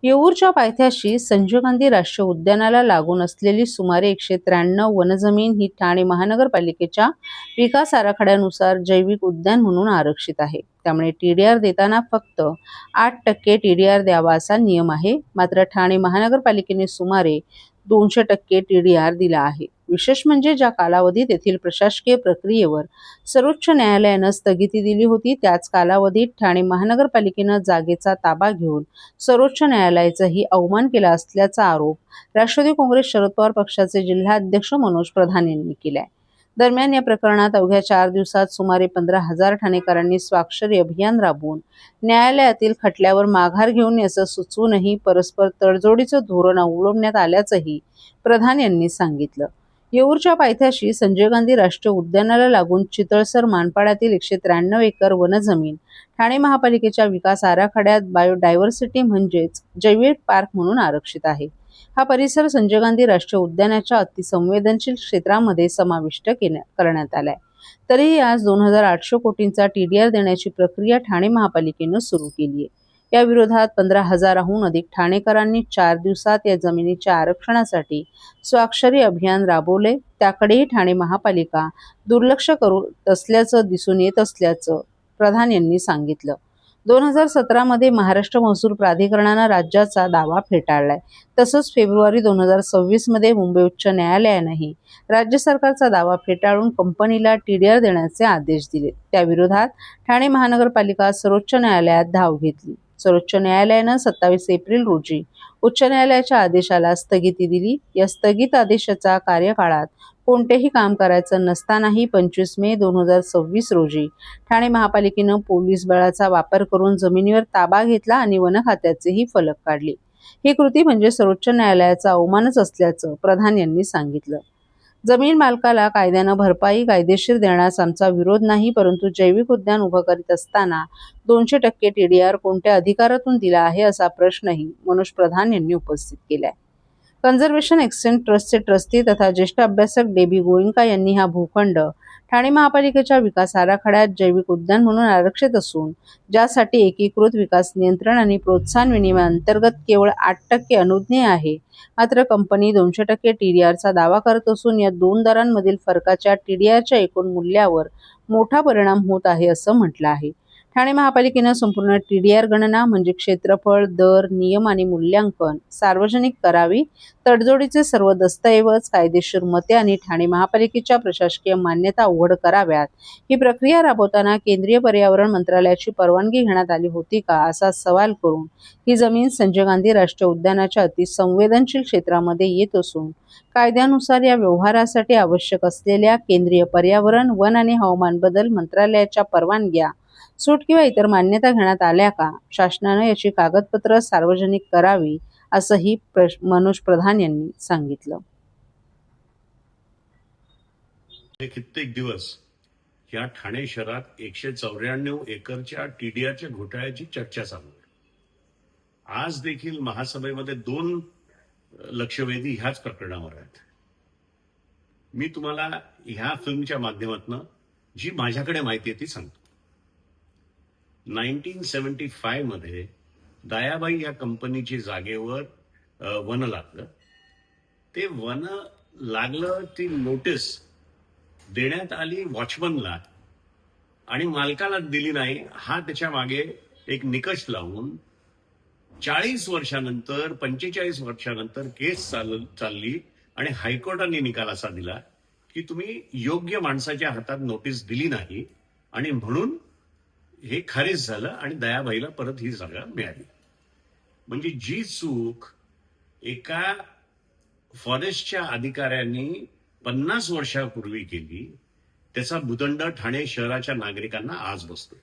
येऊरच्या पायथ्याशी संजय गांधी राष्ट्रीय उद्यानाला लागून असलेली सुमारे 193 वनजमीन ही ठाणे महानगरपालिकेच्या विकास आराखड्यानुसार जैविक उद्यान म्हणून आरक्षित आहे. त्यामुळे टीडीआर देताना फक्त 8% टीडीआर द्यावा असा नियम आहे. मात्र ठाणे महानगरपालिकेने सुमारे 200% टीडीआर दिला आहे. विशेष म्हणजे ज्या कालावधीत येथील प्रशासकीय प्रक्रियेवर सर्वोच्च न्यायालयानं स्थगिती दिली होती, त्याच कालावधीत ठाणे महानगरपालिकेनं जागेचा ताबा घेऊन सर्वोच्च न्यायालयाचाही अवमान केला असल्याचा आरोप राष्ट्रवादी काँग्रेस शरद पवार पक्षाचे जिल्हाध्यक्ष मनोज प्रधान यांनी केलाय. दरम्यान या प्रकरणात अवघ्या 4 दिवसात सुमारे 15,000 ठाणेकरांनी स्वाक्षरी अभियान राबवून न्यायालयातील खटल्यावर माघार घेऊन याचं सुचवूनही परस्पर तडजोडीचं धोरण अवलंबण्यात आल्याचंही प्रधान यांनी सांगितलं. येऊरच्या पायथ्याशी संजय गांधी राष्ट्रीय उद्यानाला लागून चितळसर मानपाड्यातील 193 एकर वनजमीन ठाणे महापालिकेच्या विकास आराखड्यात बायोडायव्हर्सिटी म्हणजेच जैविक पार्क म्हणून आरक्षित आहे. हा परिसर संजय गांधी राष्ट्रीय उद्यानाच्या अतिसंवेदनशील क्षेत्रामध्ये समाविष्ट करण्यात आलाय. तरीही आज 2,800 कोटींचा टीडीआर देण्याची प्रक्रिया ठाणे महापालिकेनं सुरू केली आहे. या विरोधात 15,000हून अधिक ठाणेकरांनी 4 दिवसात या जमिनीच्या आरक्षणासाठी स्वाक्षरी अभियान राबवले. त्याकडेही ठाणे महापालिका दुर्लक्ष करत असल्याचं दिसून येत असल्याचं प्रधान यांनी सांगितलं. 2017 मध्ये महाराष्ट्र महसूल प्राधिकरणानं राज्याचा दावा फेटाळलाय. तसंच फेब्रुवारी 2026 मध्ये मुंबई उच्च न्यायालयानंही राज्य सरकारचा दावा फेटाळून कंपनीला टीडीआर देण्याचे आदेश दिले. त्याविरोधात ठाणे महानगरपालिका सर्वोच्च न्यायालयात धाव घेतली. सर्वोच्च न्यायालयानं 27 एप्रिल रोजी उच्च न्यायालयाच्या आदेशाला स्थगिती दिली. या स्थगित आदेशाच्या कार्यकाळात कोणतेही काम करायचं नसतानाही 25 मे 2026 रोजी ठाणे महापालिकेनं पोलीस बळाचा वापर करून जमिनीवर ताबा घेतला आणि वन खात्याचेही फलक काढले. ही कृती म्हणजे सर्वोच्च न्यायालयाचा अवमानच असल्याचं प्रधान यांनी सांगितलं. जमीन मालकाला कायद्यानं भरपाई कायदेशीर देण्यास आमचा विरोध नाही, परंतु जैविक उद्यान उभं करीत असताना 200% टीडीआर कोणत्या अधिकारातून दिला आहे असा प्रश्नही मनोज प्रधान यांनी उपस्थित केलाय. कन्झर्वेशन एक्सचेंज ट्रस्टचे ट्रस्टी तथा ज्येष्ठ अभ्यासक डेबी गोयंका यांनी हा भूखंड ठाणे महापालिकेच्या विकास आराखड्यात जैविक उद्यान म्हणून आरक्षित असून ज्यासाठी एकीकृत विकास नियंत्रण आणि प्रोत्साहन विनिमय अंतर्गत केवळ 8% अनुज्ञेय आहे. मात्र कंपनी 200% टीडीआरचा दावा करत असून या दोन दरांमधील फरकाच्या टीडीआरच्या एकूण मूल्यावर मोठा परिणाम होत आहे असं म्हटलं आहे. ठाणे महापालिकेनं संपूर्ण टीडीआर गणना म्हणजे क्षेत्रफळ, दर, नियम आणि मूल्यांकन सार्वजनिक करावी. तडजोडीचे सर्व दस्तऐवज, कायदेशीर मते आणि ठाणे महापालिकेच्या प्रशासकीय मान्यता उघड कराव्यात. ही प्रक्रिया राबवताना केंद्रीय पर्यावरण मंत्रालयाची परवानगी घेण्यात आली होती का असा सवाल करून ही जमीन संजय गांधी राष्ट्रीय उद्यानाच्या अतिसंवेदनशील क्षेत्रामध्ये येत असून कायद्यानुसार या व्यवहारासाठी आवश्यक असलेल्या केंद्रीय पर्यावरण, वन आणि हवामान बदल मंत्रालयाच्या परवानग्या, सूट किंवा इतर मान्यता घेण्यात आल्या का, शासनानं याची कागदपत्र सार्वजनिक करावी असंही मनोज प्रधान यांनी सांगितलं. कित्येक दिवस या ठाणे शहरात 194 एकरच्या टीडीआरच्या घोटाळ्याची चर्चा चालू आहे. आज देखील महासभेमध्ये 2 लक्षवेधी ह्याच प्रकरणावर आहेत. मी तुम्हाला ह्या फिल्मच्या माध्यमातून जी माझ्याकडे माहिती आहे ती सांगतो. 1975 मध्ये दयाबाई या कंपनीची जागेवर वन लागलं. ते वन लागलं, ती नोटीस देण्यात आली वॉचमनला आणि मालकाला दिली नाही. हा त्याच्या मागे एक निकष लावून 40 वर्षानंतर 45 वर्षानंतर केस चालली आणि हायकोर्टाने निकाल असा दिला की तुम्ही योग्य माणसाच्या हातात नोटीस दिली नाही आणि म्हणून हे खारिज झालं आणि दयाबाईला परत ही जागा मिळाली. म्हणजे जी चूक एका फॉरेस्टच्या अधिकाऱ्यांनी 50 वर्षापूर्वी केली त्याचा भूदंड ठाणे शहराच्या नागरिकांना आज बसतो.